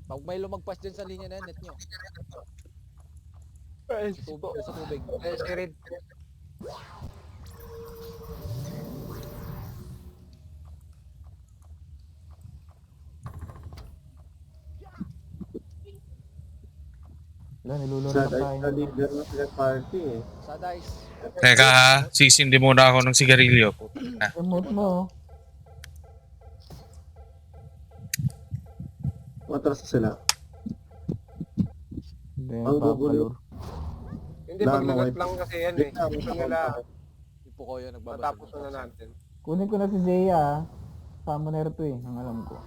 Pag may lumagpas dyan sa linya na yan, net nyo. Sa tubig. Si Red. Wala, nilulunod Sad na ay tayo. sa leader ng sila party eh. Sa dice. Teka ha, sisindi muna ako ng sigarilyo. Remote mo. Matras na sila. Hindi, Ang gugulo. papalor. Hindi, Dami, paglagot wipe. lang kasi yan eh. Gusto nila Ipo ko yun, nagbabasa. matapos na natin. Kunin ko na si Zaya. Summoner to eh, ang alam ko.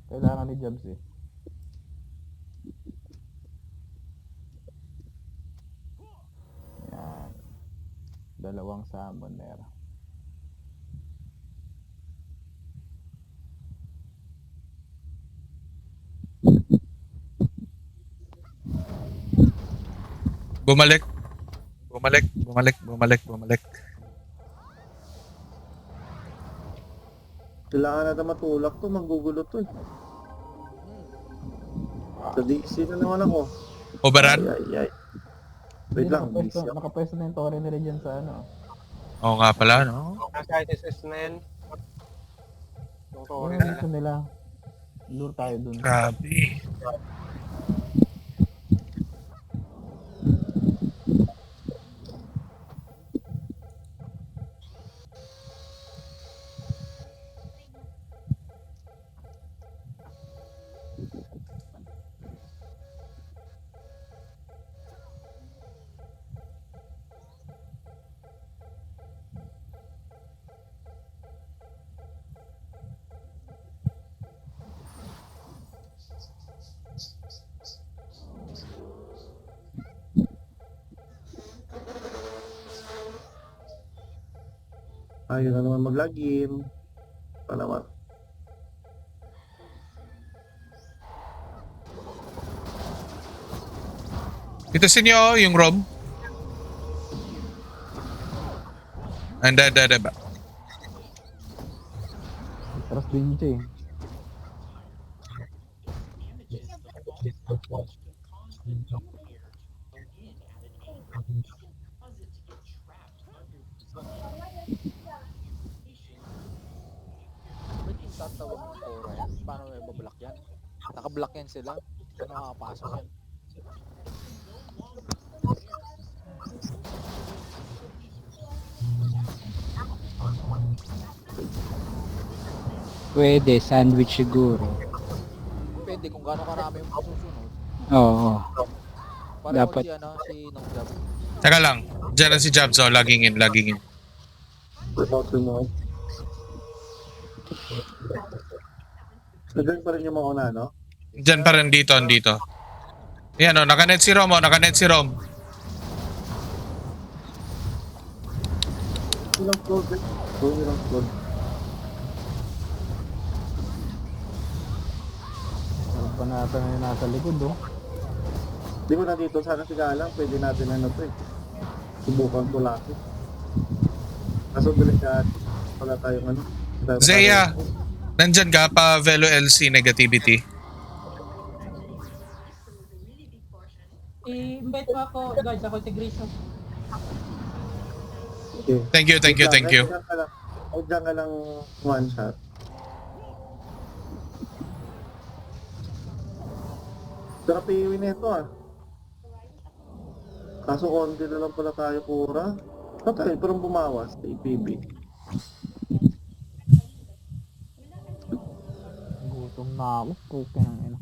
Kailangan ni Jobs eh. Yan. Dalawang summoner. Bumalik. Bumalik. Kailangan natin matulak to, magugulo to eh. Sa DC na naman ako. Oberan? Ay. Wait lang, DC ako. Nakapwesto na yung Torre nila dyan sa ano. Oo nga pala, no? Nasa SSS na yan. Yung Ano Torre yung nila. gusto nila? Lure tayo dun. Grabe. Ayaw na naman mag-login. Pa naman. Ito sinyo yung Rob. Anda ba? Trust din siya eh. Ba't yung tatawag ng Tora yan? Paano may bablock yan? Nakablock yan sila. Paano makakapasok yan? Pwede, sandwich siguro. Depende kung gaano karami yung susunod. Oo. Pareho Dapat. si ano, si Nong Jab. Teka lang. Diyan na si Jabs, oh. Logging in. Remote. Nagawin pa rin yung mga una, no? Diyan pa rin dito. Yan, oh. Nakanet si Rom. Ilang floor ba? Ilang floor. Meron pa natin yung nasa likod oh. Di ko na dito, sana si Galang, pwede natin ano to eh. Subukan ko lang. Kaso delikado. Wala tayong ano. Zaya, nandyan ka pa Velo LC negativity. I-invite mo ako, guys, ako si Grayson. Okay. Thank you. Huwag dyan ka lang one shot. Sarap iiwi na ito ah. Kaso konti na lang pala tayo pura. Patay, parang bumawas sa EPB. Gutom na ako. Puke ng ina.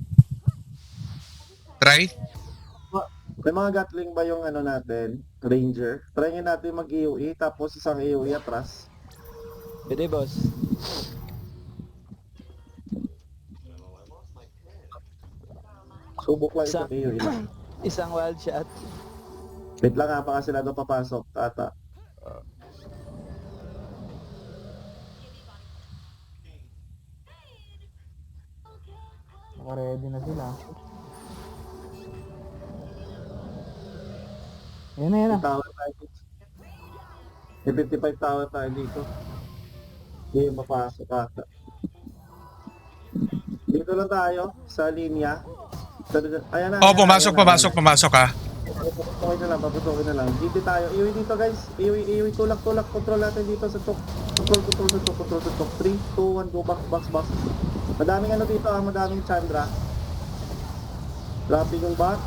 Try? May mga gatling ba yung ano natin? Ranger? Try nyo natin mag-EOE tapos isang EOE atras. Pwede, boss. Subok lang isang EOE lang. Isang wild shot. Wait lang nga, baka sila doon papasok, tata. Naka-ready na sila. Ayan na. May tower tayo dito. May 55 tower tayo dito. Hindi yung mapasok ata. Dito lang tayo sa linya. Ayan na. Oh, ayan na, pumasok, ayan na, pumasok, pumasok ha. Okay na lang, paputukin na lang. Dito tayo. Iwi dito guys. Iwi, tulak. Control natin dito sa tok. Control sa tok. 3, 2, 1, go back, box. Madaming ano dito madaming Chandra. Dropping yung back.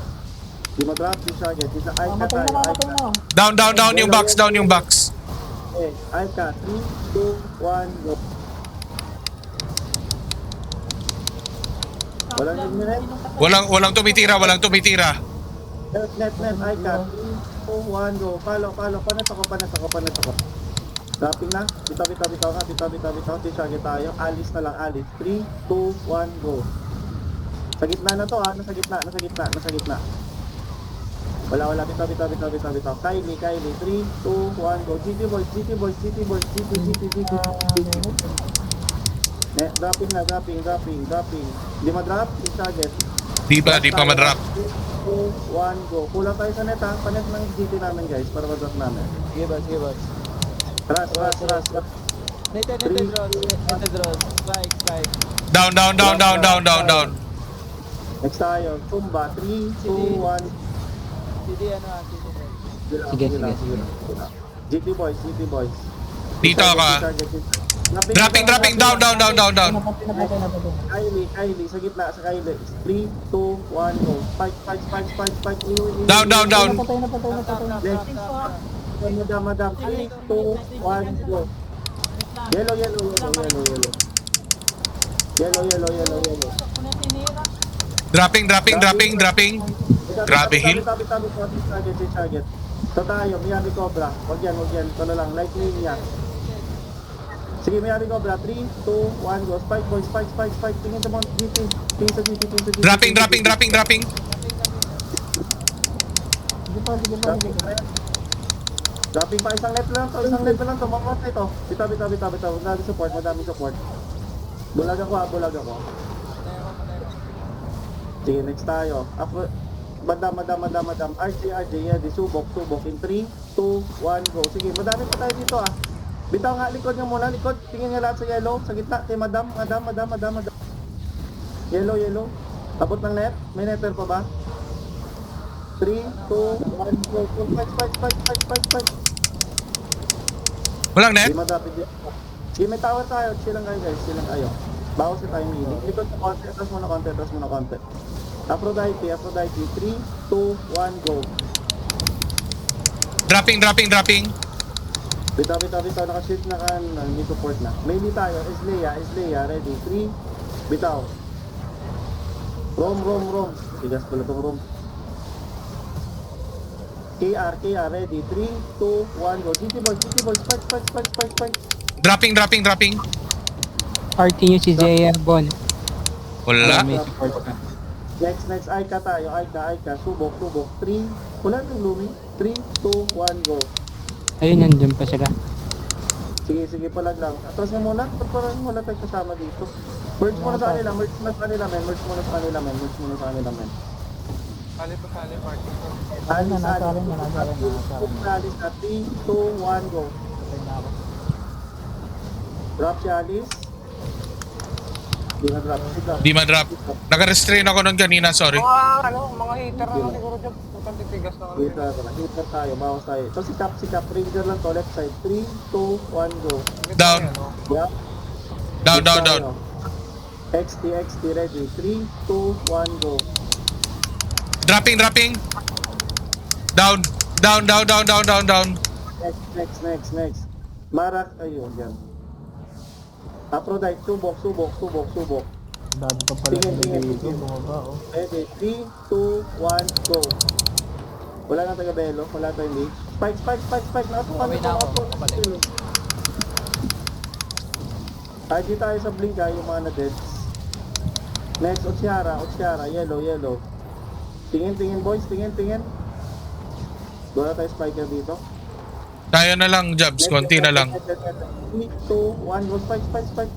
Di ma-drop yung target. Dito, ay ka Mamatay tayo. na, mamatay na. Down yung box, down yung box. Okay, ay ka. 3, 2, 1, go. Walang nagminit. Walang tumitira, walang tumitira. Net, ay ka. 3, 2, 1, go. Follow. Panet ako. Dropping na. Bitaw nga. Bitaw. Target tayo. Alis na lang, alis. 3, 2, 1, go. Sa gitna na to nasa gitna. Wala. Bitaw. Kylie. 3, 2, 1, go. GT boys. Dropping. Di ma-drop, yung target. Di pa madrop. 2, 1, go. Kulang tayo sa net ha. Panet ng GT namin guys, para ma-drop namin. Sige boss. Ras. Nated Ross. Strike. Down. Next tayo, Tumba. 3, 2, 1. CD Sige. GT boys. Dito ako ha. Dropping, down. Napatay na. Kylie, sa gitna, sa Kylie. 3, 2, 1, go. Fight. Down. Napatay na. Next. Madam. 3, 2, 1, go. Yellow. Dropping. Grabe, heal. Target. Ito tayo, Miami Cobra. Wag yan. Ito na lang, light linya. Sige, Miami Cobra. 3, 2, 1, go. Spike boys, spike. Tingin sa mga GT. Tingin sa GT. Dropping. Sige pa. Dropping pa, isang net lang to. Mamot na ito. Bitaw. Madaming support. Bulag ako. Sige, next tayo. Madam. RJ, di subok. In 3, 2, 1, go. Sige, madami pa tayo dito Bitaw nga, likod nga muna, likod. Tingin nga lahat sa yellow. Sa gitna, kay madam. Yellow. Abot ng net. May netter pa ba? 3, 2, 1, go. Fight. Walang net? Di madapit din. Sige, may tower tayo. Silang kayo. Bawas sa time healing. Likod sa konti. Atras muna konti. Aphrodite. 3, 2, 1, go. Dropping. Bitaw. Naka-shift na kan. May support na. Melee tayo. Isleya. Ready. 3. Bitaw. Rom. Tigas pala itong Rom. KR. Ready. 3, 2, 1, go. GT boys. Fight. Dropping. RT nyo si Zaya Bon. Wala. May support ka. Next. Aika tayo. Aika. Subok. 3. Wala nang lumi. 3, 2, 1, go. Ayun, nandun pa sila. Sige, palag lang. Atras mo muna. Parang wala tayong kasama dito. Merge muna sa kanila, men. Sali party. Nasali na. Alis na. 3, 2, 1, go. Patay na ako. Drop si Alice. Di na drop. Di ma-drop. Naka-restrain ako nun kanina, sorry. Mga hater na siguro dyan. Putang titigas na kami. Hitter tayo, bawas tayo. Ito si Cap. Ranger lang to, left side. 3, 2, 1, go. Down. Yeah. Down. XT, ready. 3, 2, 1, go. Dropping. Down. Next. Marak, ayun, yan. Aphrodite, subok. Dami pa pala Tingin. dito. Bumaba Ready, 3, 2, 1, go. Wala nang taga-belo, wala tayong lead. Spike. Okay na ako, kapatid. RG tayo sa blink yung mga na-deads. Next, Otsiara, yellow. Tingin boys, tingin. Doon na tayo spiker dito. Tayo na lang, Jobs. Konti na lang. 3, 2, 1, go. Spike.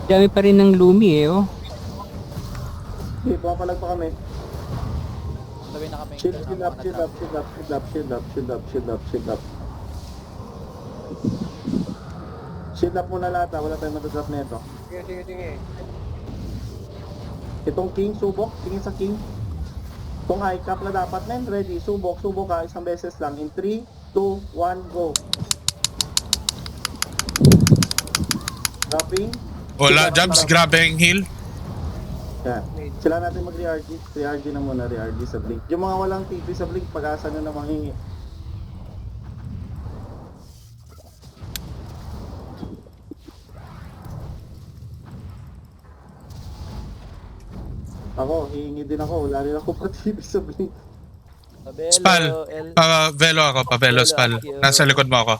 Dami pa rin ng Lumi oh. Okay, pumapalag pa kami. Tabi na kami. Shield up. Shield up muna lahat ha. Wala tayong matadrop na ito. Sige, sige, sige. Itong king, subok. Tingin sa king. Itong high cap na dapat men. Ready. Subok, subok ha. Isang beses lang. In 3, 2, 1, go. Dropping. Wala, Jobs. Grabe yung heal. Yan. Sila natin mag-re-RG. Re-RG na muna. Re-RG sa blink. Yung mga walang TP sa blink, pag-asa nyo na manghingi. Ako, hihingi din ako. Wala rin ako pa TP sa blink. Pabelo, Spal. El, Pa-velo ako. Pa-velo, spal. Nasa likod mo ako.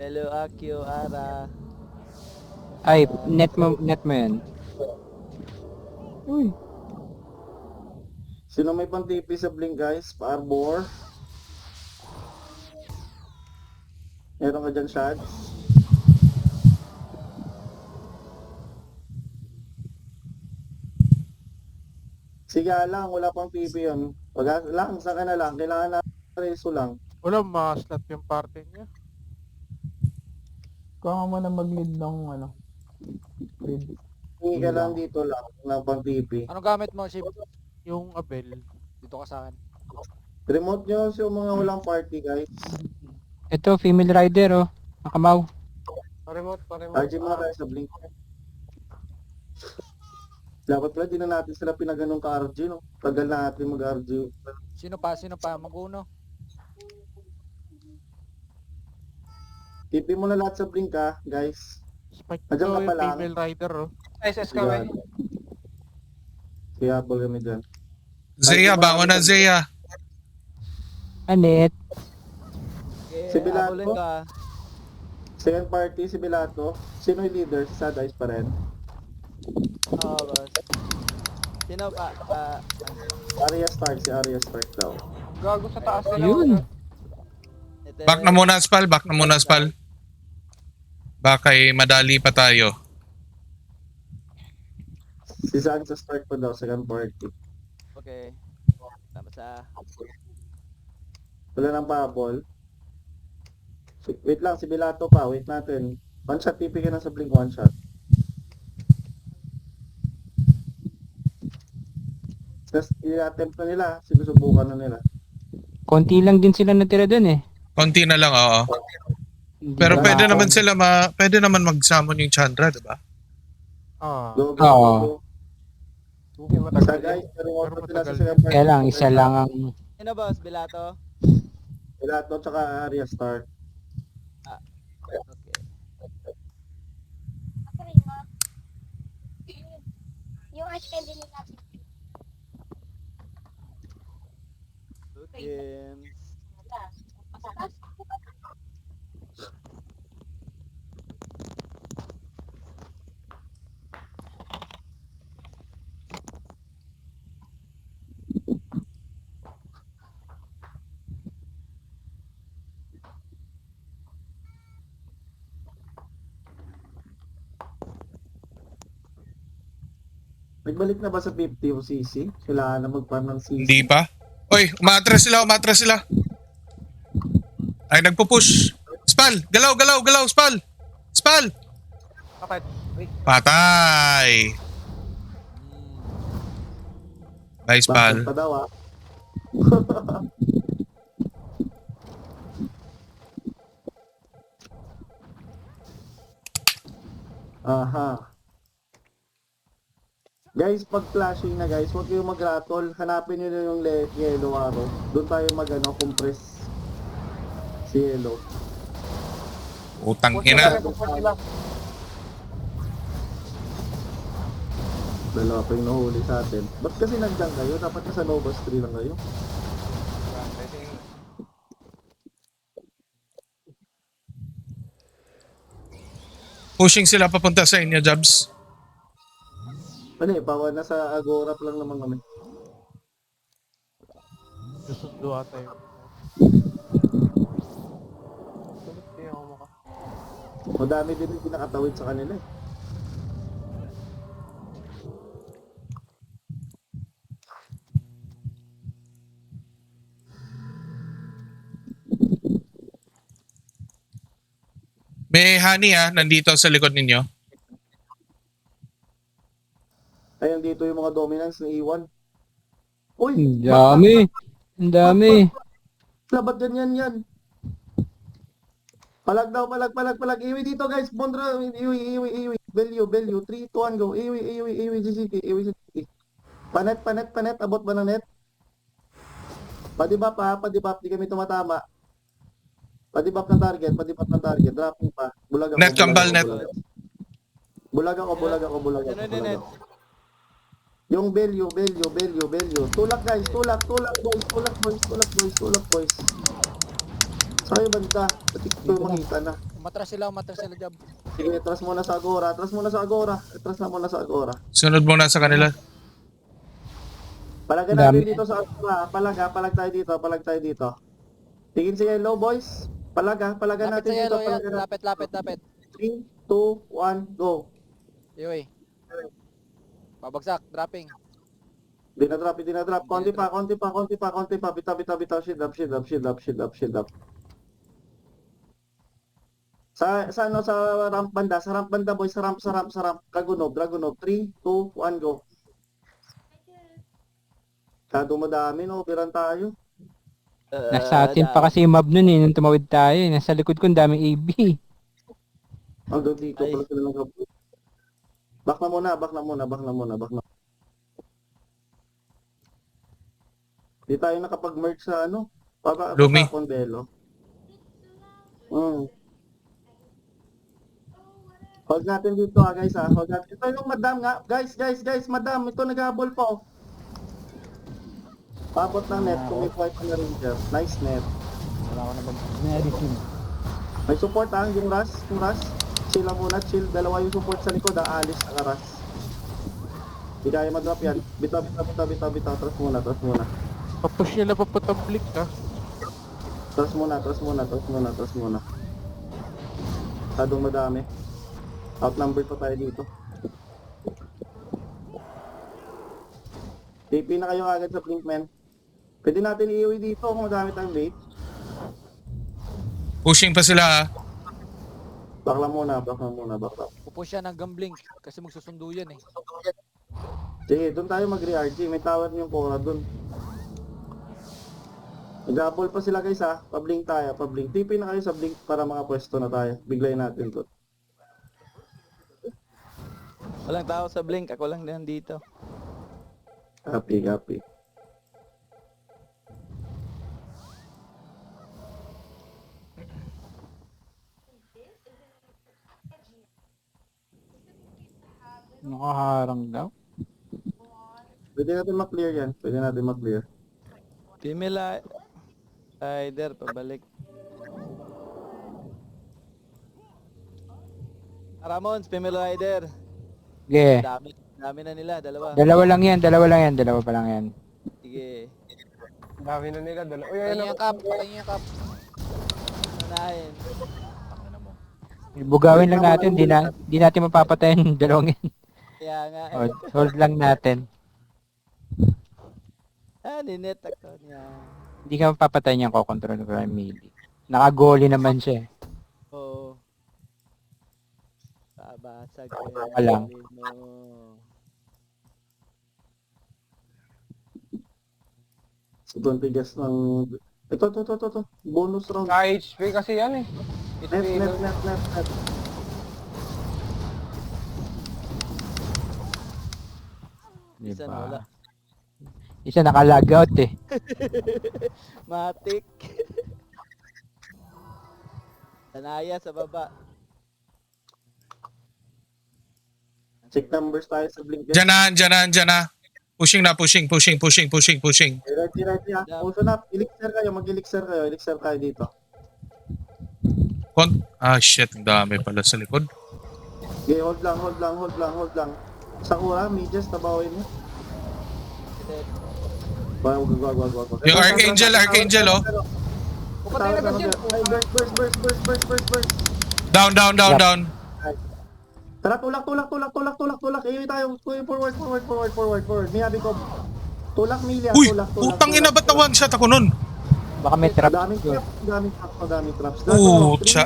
Hello, Akio, Ara. Ay, net mo yan. Uy, Sino may pang TP sa blink guys? Pa-arbor. Meron ka dyan shots? Sige lang, wala pang TP yun. Pag lang, saka na lang. Kailangan na reso lang. Wala, ma-slot yung party niya. kuha mo na mag-lead ng ano. Lead. Hingi ka lang dito lang ng pang TP. Anong gamit mo, Shib? Yung Abel. Dito ka sa akin. Remote nyo yung mga walang party guys. Ito, female rider, oh. Nakamaw. Pa-remote, pa-remote. RG muna tayo sa blink. Dapat pala di na natin sila pinaganong ka RG no. Tagal na natin mag-RG. Sino pa? Sino pa? Mag-uno. TP mo na lahat sa blink ha, guys. Spike Nandiyan ko ka yung pa lang. female rider, oh. SS ka, Yan. Kaya po kami dyan. Zaya, bangon na Zaya. Anit. Okay, Si Bilato? habulin ka. Second party si Bilato. Sino yung leader? Si Sad Eyes pa rin. Oo, boss. Sino pa? Arya Stark, si Arya Stark daw. Gago sa taas nila. Yun. Back na muna, spal. Back na muna, spal. Baka madali pa tayo. Si Sansa Stark pa daw, second party. Okay. Tama sa... Wala nang pabol. Wait lang, si Bilato pa. Wait natin. One shot, TP ka na sa blink, one shot. Tapos, i-attempt na nila. Sinusubukan na nila. Konti lang din sila natira dun, eh. Konti na lang, oo. Pero Hindi pwede na- naman sila pwede naman mag-summon yung Chandra, diba? Ah. Go, go, Oo. go, go. Hindi Isa matagal. guys, pero Pero order sila sa matagal. second party. Kaya lang, isa lang ang... Sino, boss? Bilato? Bilato tsaka Arya Stark. Okay. Yung ice candy nila. Games. Nagbalik na ba sa 50 o CC? Kailangan na mag-farm ng CC. Hindi pa. Oy, umatras sila. Ay, nagpo-push. Spal, galaw, Spal. Spal. Bakit? Wait. Patay. Bye, Bakit Spal. pa daw ah? Aha. Guys, pag flashing na guys, huwag kayong mag-rattle. Hanapin nyo na yung yellow arrow. Doon tayo compress si yellow. Utang ina. Dalawa pa yung nahuli sa atin. Ba't kasi nandiyan kayo? Dapat nasa Nova 3 lang kayo. Pushing sila papunta sa inyo, Jobs. Ano eh, bawa nasa Agora pa lang naman kami. Susundo ata yun. Sulit din ako maka. Madami din yung pinakatawid sa kanila eh. May honey nandito sa likod ninyo. Ayan dito yung mga dominance ni Iwan. Uy! Ang dami. Ang dami. Labat ganyan yan. Palag daw, palag. Iwi dito guys. Bondra, iwi. Belyo. 3, 2, 1, go. Iwi, GCT. Panet. Abot ba ng net? Padibap ha, padibap. Di kami tumatama. Padibap ng target. Dropping pa. Bulag ako. Net, kambal, net. Bulag ako. Yung belyo. Tulak guys, tulak boys. Sa'yo banda, pati ko makita na. Umatras sila, Jab. Sige, atras muna sa Agora. Atras na muna sa Agora. Sunod muna sa kanila. Palagan Dami. natin dito sa Agora. Palag tayo dito. Tingin si Yellow, boys. Palagan Lapit natin sa dito. yellow yan. Lapit. 3, 2, 1, go. Iwi. Babagsak, dropping. Di na drop. Konti pa. Bitaw. Shield up. Sa ramp banda, boys. Sa ramp. Dragunov. 3, 2, 1, go. Kado madami, no? Operan tayo. Nasa atin pa kasi yung mob nun nung tumawid tayo. Nasa likod ko ang daming AB. Hanggang dito, pala sila ng kapit. Back na muna. Di tayo nakapag-merge sa Lumi. Belo. Hold natin dito guys Hold natin. Ito yung madam nga. Guys, madam. Ito nag-habol po. Papot ng net. Kung may fight na ranger. Nice net. Wala ko na medicine. May support yung rush. Chill lang muna, chill. Dalawa yung support sa likod, Alis ang rush. Hindi kaya mag-drop yan. Bitaw. Tras muna. Papush nila papuntang blink ha. Tras muna. Kadong madami. Outnumbered pa tayo dito. TP na kayo agad sa Blinkman. Pwede natin iuwi dito kung madami tayong bait. Pushing pa sila Bakla muna. Pupush siya ng gambling kasi magsusundo yan eh. Sige, doon tayo mag-re-RG. May tower yung Cora doon. Nag-double pa sila guys Pablink tayo. TP na kayo sa Blink para mga pwesto na tayo. Biglay natin to. Walang tao sa blink, ako lang din dito. Copy. Nakaharang daw. Pwede natin ma-clear yan. Female Rider, pabalik. Ramons, female rider. Sige. Dami na nila, dalawa. Dalawa lang yan. Dalawa pa lang yan. Sige. Dami na nila. Uy, Patay ayun niya yung cup. Unahin. Tangina mo. Bugawin lang natin. Di natin mapapatayin yung dalawang yan. Kaya nga. Hold lang natin. Ninet ako niya. Hindi ka mapapatayin yung kokontrol ko yung melee. Nakagoli naman siya. Oo. Babasag ko Wala lang. mo. Sobrang tigas ng... Ito. Bonus round. HP kasi yan eh. Net. Isa na wala. Isa naka-log out eh. Matik. Sanaya sa baba. Check numbers tayo sa Blink. Diyan na. Pushing. Ready ha. Puso na. Mag-elixir kayo dito. Shit, ang dami pala sa likod. Okay, hold lang. Sakura, Mages, tabawin mo. Wag. Yung Archangel Pupatay na ba siya? Burst. Down. Tara, tulak. Iwi tayo. Forward. Miyabi ko. Tulak, Milia. Uy, Tulak. putang ina, ba't na one shot ako nun? Baka may trap. Daming traps. Pucha.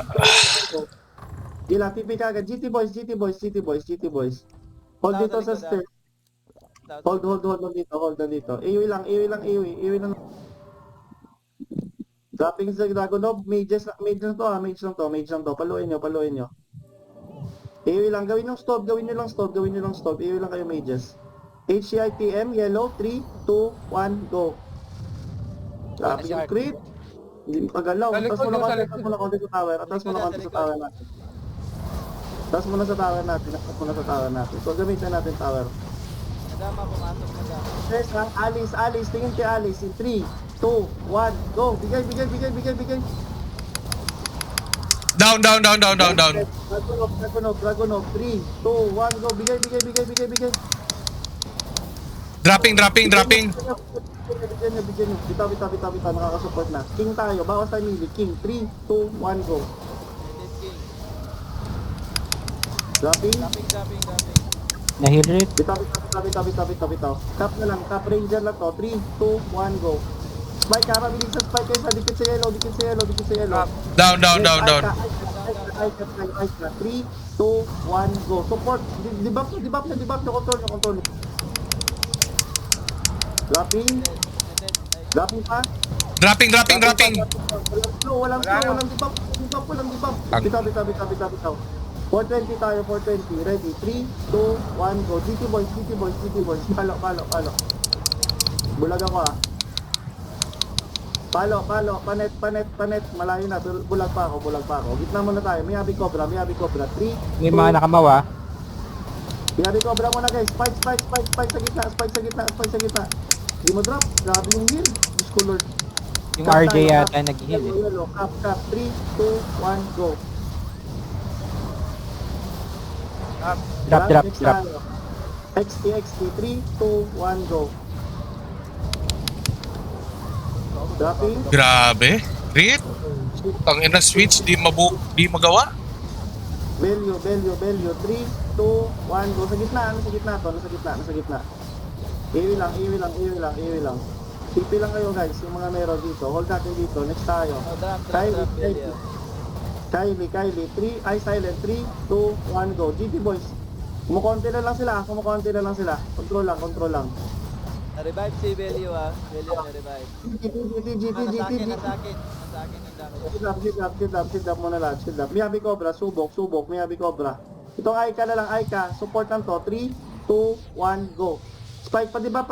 Ila, TP ka agad. GT boys, GT boys, GT boys, GT boys. Hold dito sa stair. Hold dito, hold dito. AOE lang, AOE lang, AOE lang. Dropping sa Dragonov, mage lang to, mage lang to. Paluin nyo. AOE lang, gawin yung stop, AOE lang kayo mages. HCITM, yellow, 3, 2, 1, go. Grabe yung crit. Hindi pagalaw. Sa likod, Atas mo sa na konti sa tower. Atas mo na konti sa tower natin. Atas mo na sa tower natin. So gamitin natin tower. Madama, pumasok madama. Yes, lang, Alice. Tingin kay Alice. In 3, 2, 1, go. Bigay. Down. Dragonov. 3, 2, 1, go. Bigay. Dropping. Bigyan nyo. Bitaw. Nakakasupport na. King tayo. Bawas tayo mili. King. 3, 2, 1, go. This king. Dropping. Dropping. Na-heal rate. Bitaw. Cap na lang. Cap ranger lang to. 3, 2, 1, go. Spike, karabilis sa spike kayo sa dikit sa yellow. Down. Ay ka. 3, 2, 1, go. Support. Debuff nyo. Control. Dropping pa. Dropping. Walang debuff. Bitaw. 420 tayo, 420. Ready? 3, 2, 1, go. GT boys. Palo. Bulag ako ah. Palo. Panet. Malayo na. Bulag pa ako. Gitna muna tayo. Miyabi Cobra. 3, May mga nakamawa. Miyabi Cobra muna guys. Spike sa gitna. Di mo drop. Grabe yung heal. Diyos ko Lord. Yung Cap RJ tayo, yata cap. nag-heal eh. Yellow. Cap. 3, 2, 1, go. Drop. Next tayo. XT. 3, 2, 1, go. Dropping. Grabe. Crit. Ang ina switch, di magawa. Belyo. 3, 2, 1, go. Sa gitna to. Nasa gitna. AOE lang. TP lang kayo guys, yung mga meron dito. Hold natin dito. Next tayo. Drop. Kylie. 3, silent. 3, 2, 1, go. GT boys. Kumukonti na lang sila. Control lang. Na-revive si Belio Belio na-revive. GT. Nasa akin yung dami. Shield up muna lahat. Miyabi Cobra, subok. Miyabi Cobra. Itong Aika na lang, Aika. Support lang to. 3, 2, 1, go. Spike, pa-debuff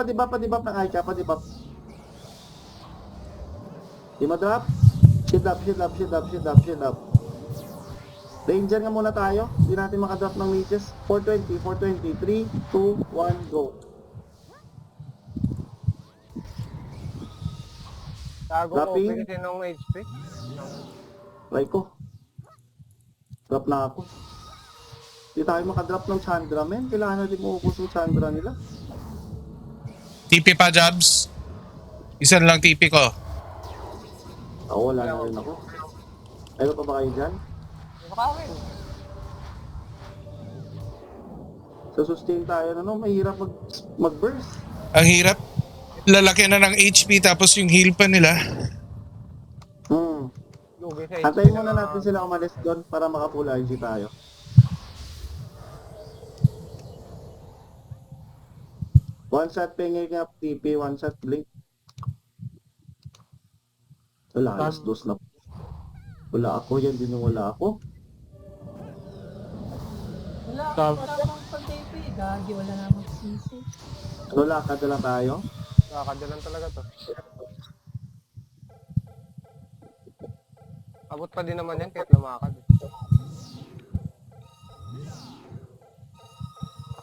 ng Aika, pa-debuff. Di ma-drop? Shield up. Ranger nga muna tayo. Hindi natin makadrop ng mages. 420. 3, 2, 1, go. Tago ko, Dropping. pilitin ng HP. Try ko. Drop na ako. Hindi tayo makadrop ng Chandra, men. Kailangan natin maubos yung Chandra nila. TP pa, Jabs. Isa lang TP ko. Ako, wala na rin ako. Ayaw pa ba kayo dyan? Makawin. Sa sustain tayo, mahirap mag-burst. Ang hirap. Lalaki na ng HP tapos yung heal pa nila. Lugi sa HP. Antayin muna natin sila umalis doon para maka-full RG tayo. One shot pengi nga TP, one shot blink. Wala, alas dos na. Wala ako, yan din yung wala ako. Wala akong pag-tape eh. Gagi, wala na magsisi. Wala, kada lang tayo. Nakakadalan talaga to. Abot pa din naman yan kahit lumakad.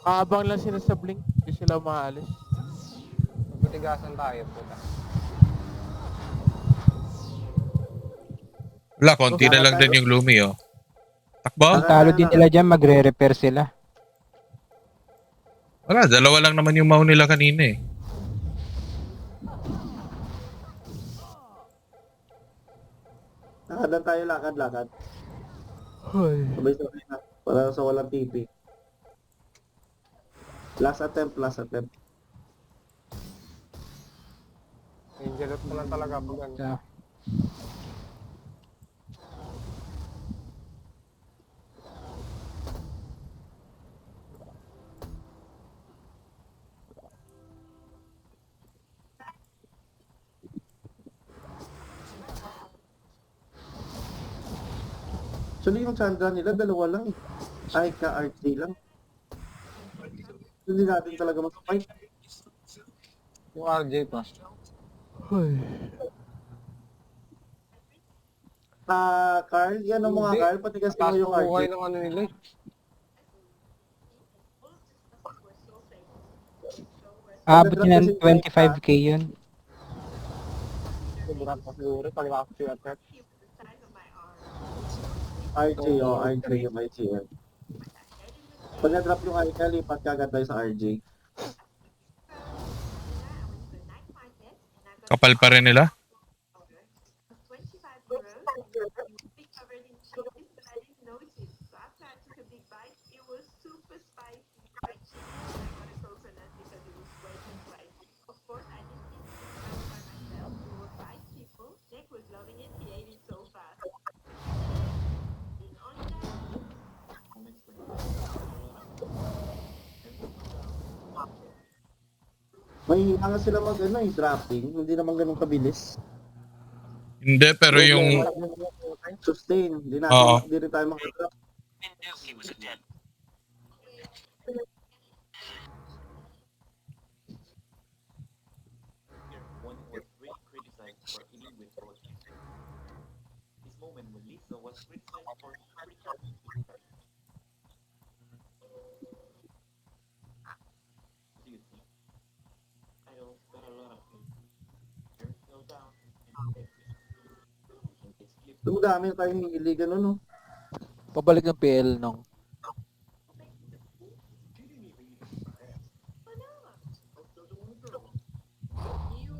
Nakabang lang sila sa blink, hindi sila maalis. Magputigasan tayo, puta. Wala, konti na lang din yung Lumi, oh. Takbo? Kung talo din nila dyan, magre-repair sila. Wala, dalawa lang naman yung mount nila kanina eh. Lakadan tayo, lakad. Sabay-sabay na. Para sa walang TP. Last attempt. Angelot mo lang talaga pag ano. Actually, yung Chandra nila, dalawa lang eh. Ay, ka-RJ lang. Hindi natin talaga mag-fight. Yung RJ pa. Carl, yan ang mga Hindi. Carl, patigas mo Taas yung ng RJ. buhay ng ano nila eh. Abot niya ng 25k yun. Sobrang pa siguro. Pag si Atret. RJ, RJ yung IGL. Pag na-drop yung IK, lipat ka agad tayo sa RJ. Kapal pa rin nila. May hanga sila mag dropping, hindi naman ganun kabilis. Hindi, pero yung... Sustain, hindi Oo. natin, hindi rin tayo mag-drop. Dami tayong iligan no. Pabalik ng PL nung.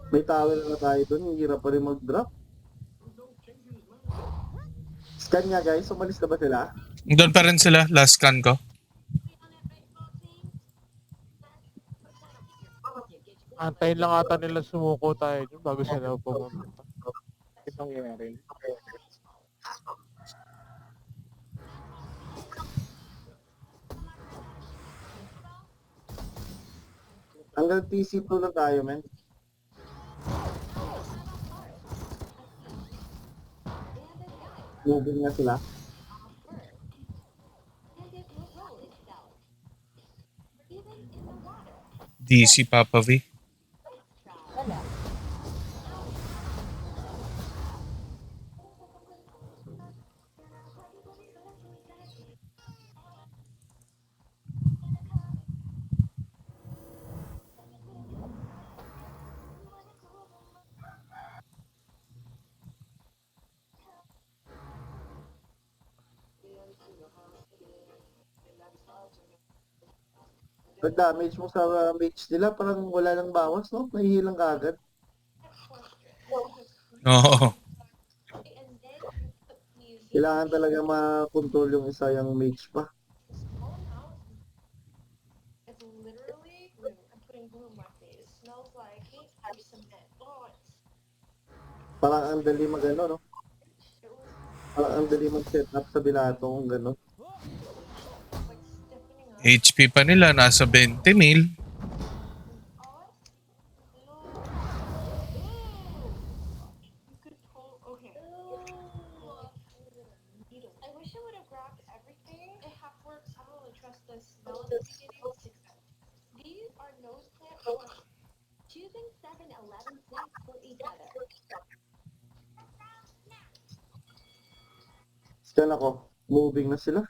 May towel na tayo dun, hirap pa rin mag-drop. Scan nga guys, umalis na ba sila? Doon pa rin sila, last scan ko. Antayin lang ata nila sumuko tayo dun bago sila pumunta. Itong rin. Hanggang TC2 lang tayo, men. Moving na sila. DC Papa V. Pag-damage mo sa mage nila, parang wala nang bawas, no? Nahihilang ka agad. Oo. Kailangan talaga ma-control yung isa yung mage pa. Parang ang dali mag-ano, no? Parang ang dali mag-set up sa bilato kung gano'n. HP pa nila, nasa 20 mil. Scan ako. Moving na sila.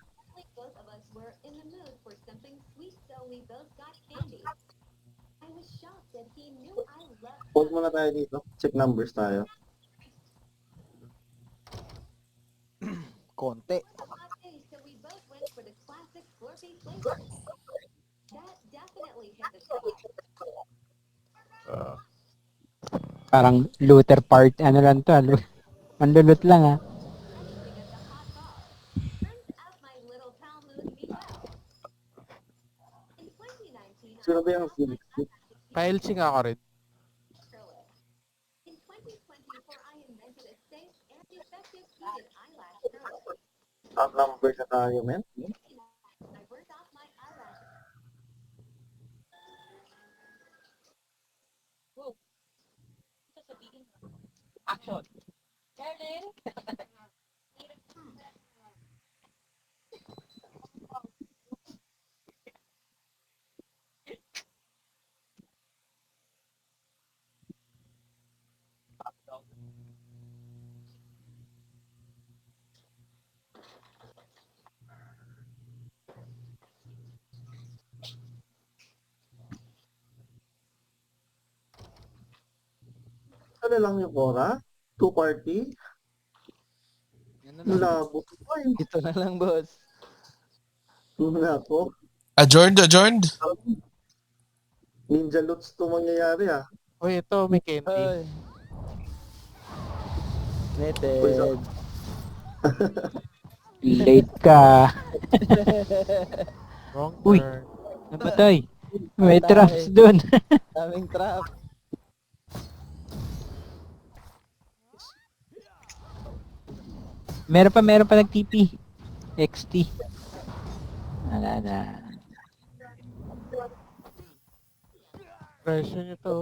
Hold muna tayo dito. Check numbers tayo. Konti. Parang looter part, ano lang to, manlulot lang ah. Sino ba yung Phoenix? Pa-LC nga ako rin. Ang numbers na tayo, men. Action. Darling. Ano lang yung Cora? 2 party? Yan na lang. Labo. Ay, Ito na lang, boss. wala po. Adjourned, adjourned. Ninja loots to mangyayari ah. Uy, ito, may candy. Ay. Uy, Netted. Late ka. Wrong Uy. turn. Napatay. May traps dun. Daming trap. Meron pa nag-TP. XT. Wala na. Pressure nyo to.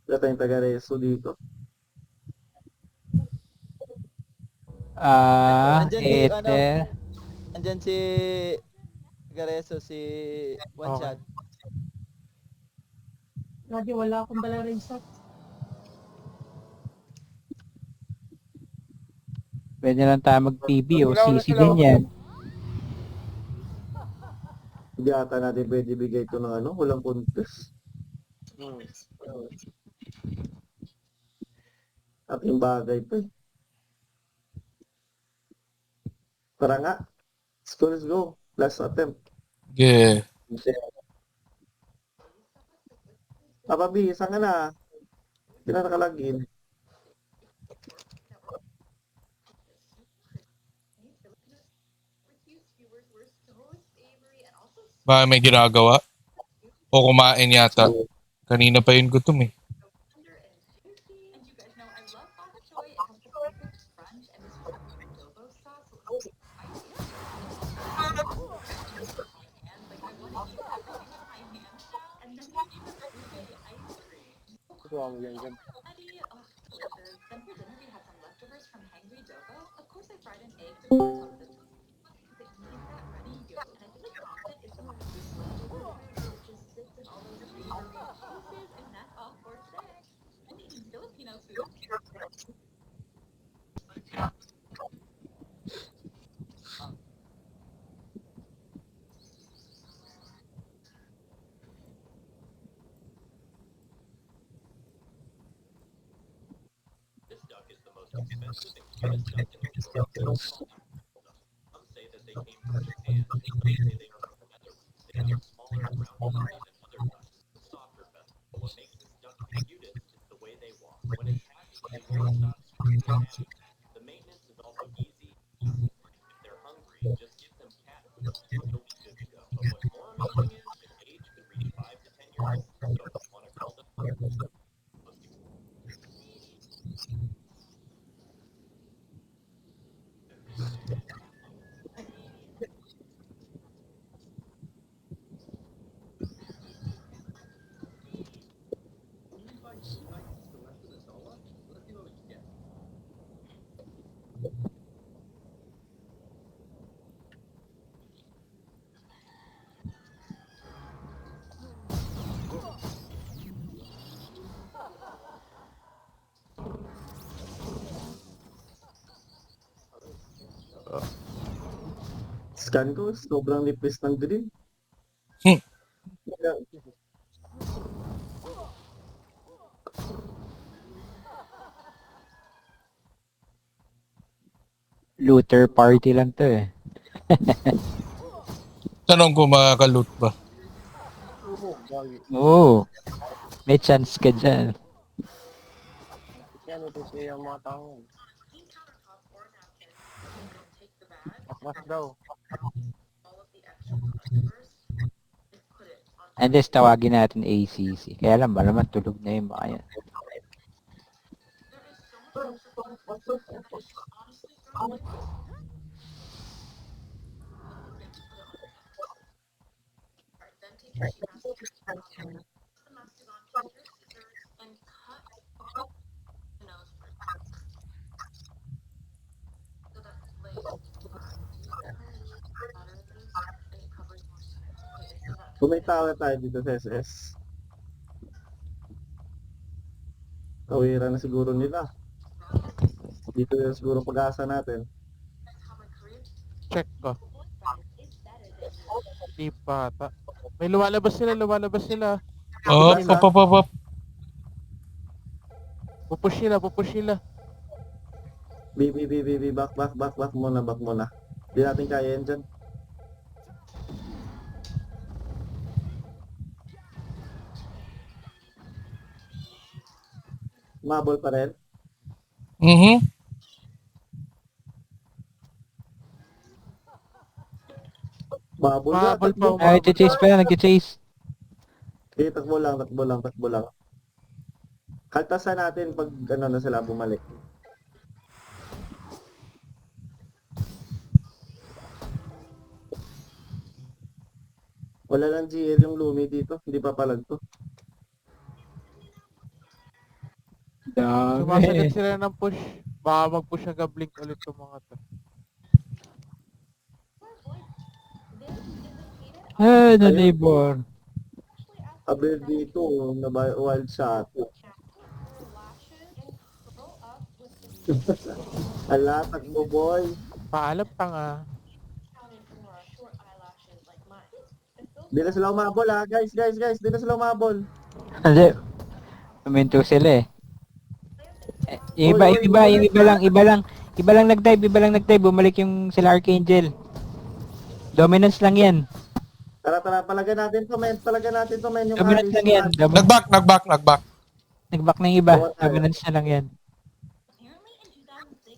Wala tayong taga-reso dito. Nandyan si, Ether. Andyan si Gareso, si One Okay. Shot. Lagi wala akong dala rin sa. Pwede lang tayo mag-PB o Wala CC sila. din yan. Hindi ata natin pwede bigay ito ng ano, walang contest. At yung bagay pa eh. Tara nga. Let's go. Last attempt. Yeah. Papa B, saan ka na? Hindi na nakalagin. Baka may ginagawa. O kumain yata. Kanina pa yun gutom eh. Gusto mo yan dyan. Scan ko, sobrang nipis ng green. Hmm. Looter party lang to eh. Tanong ko makaka-loot ba? Oo. May chance ka dyan. Yan, ito siya yung mga tao. Mas daw. Unless tawagin natin ACC. Kaya lang ba naman tulog na yung mga yan. Kung may tower tayo dito sa SS, kawiran na siguro nila. Dito yung siguro pag-asa natin. Check ko. Di pa ata. May lumalabas sila, lumalabas sila. Op, op, op, op, op. Pupush sila. Back muna. Hindi natin kaya yan dyan. Mabol pa rin. Mhm. Mabol na, Mabol takbo. pa. Ay, chase pa yan, nag-chase. Eh, takbo lang. Kaltasan natin pag ano na sila bumalik. Wala lang GL yung Lumi dito, hindi pa palag to. Sumasagot sila ng push. Baka mag-push hanggang blink ulit yung mga to. Ah, the neighbor. Aber dito, na wild shot. Ala, takbo boy. Paalam tanga. Di na sila umabol ha, guys. Di na sila umabol. Hindi. Tuminto sila eh. Yung iba lang nag-dive, bumalik yung sila Archangel. Dominance lang yan. Tara, palagan natin to, men. Yung Dominance lang yan. Nag-back. Nag-back na yung iba. Dominance na lang yan.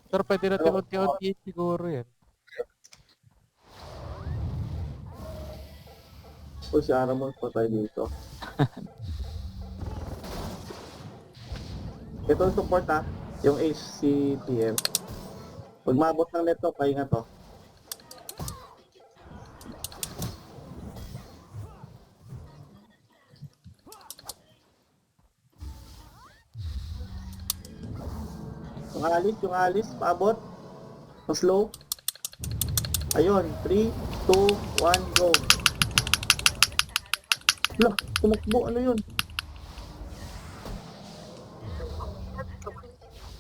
Pero pwede natin unti-unti siguro yan. O si Aramon patay dito. Ito ang support ha. Yung Ace si TM. Pag mabot ng neto, pahinga to. Yung alis, paabot. Mas slow. Ayun, 3, 2, 1, go. Lah, tumakbo, ano yun?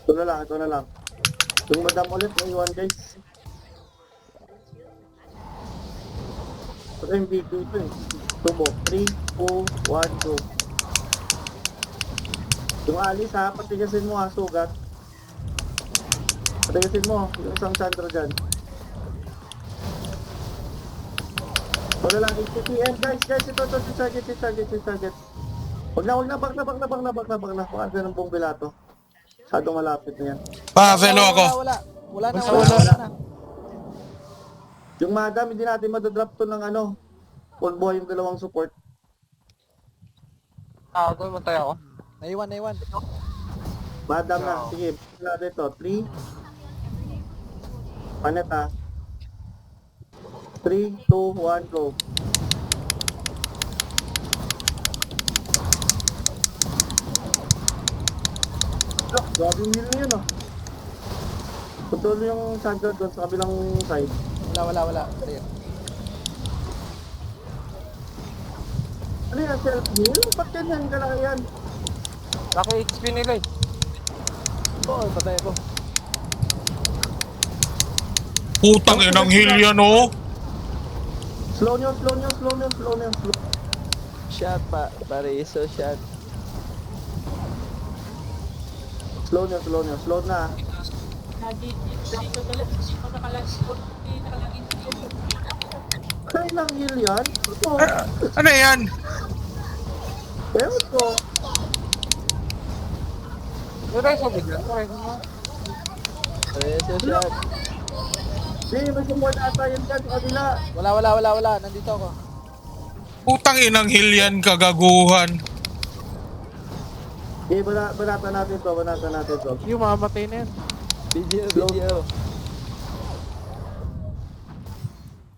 Ito na lang. Yung madam ulit, may iwan guys. Ito yung big ito eh. Tubo, 3, 2, 1, go. Yung alis ha, patigasin mo ha, sugat. Patigasin mo, yung isang Sandro dyan. Wala lang, HTTM guys, ito, si target. Wag na, back na. Kung ano ng buong bilato. Masyadong malapit na yan. Pa-velo ako. Wala na. Yung madam, hindi natin madadrop to ng ano. Full buhay yung dalawang support. Doon matay ako. Naiwan. Madam na, sige. Natin to, 3. Panet ha. 3, 2, 1, go. Grabe yung heal na yun ah. Control yung Sandro doon sa kabilang side. Wala. Clear. Ano yan, self-heal? Ba't ganyan ka lang yan? Laki HP nila eh. Oo, patay ako. Putang inang heal yan oh. Slow nyo. Shot pa, Pariso, shot. Slow na. Kailang heal yan? Ito. Ano yan? Ewan ko. Doon tayo sa bigla. Pariso, shot. Hindi, may support ata yun dyan sa kabila. Wala. Nandito ako. Putang inang heal yan, kagaguhan. Okay, banatan natin to. Yung mamatay na yan. Video.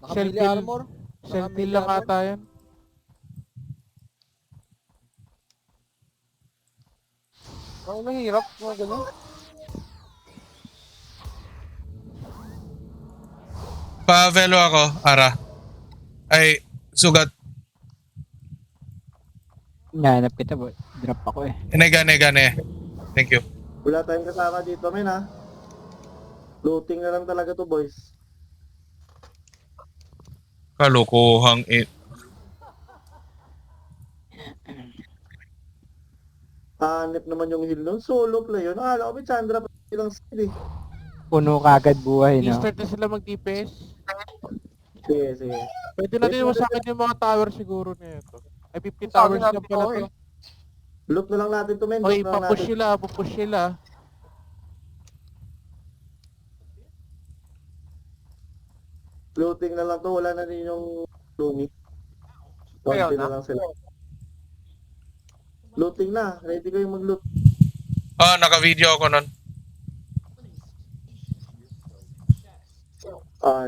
Nakapili Selfie. armor. Selfie lang ata yan. Ang mahirap, mga ganun. Pa-velo ako, Ara. Ay, sugat. Nahanap kita, boy. Drop ako eh. Gane. Thank you. Wala tayong kasama dito, men ha. Looting na lang talaga to, boys. Kalokohang Hanip naman yung heal nun. Solo play yun. Akala ko may Chandra pa silang skill eh. Puno kagad buhay, no? I-start na sila mag-DPS. Sige, sige. Pwede natin iwasakin yung mga tower siguro na ito. Ay, 50 Sabi towers natin lang pala ko, to. Loot na lang natin to, men. Okay, Loot na lang papush natin. pupush sila. Looting na lang to. Wala na rin yung Lumi. Ayaw Konti na. na lang sila. Looting na. Ready kayo mag-loot. Naka-video ako nun. Ah,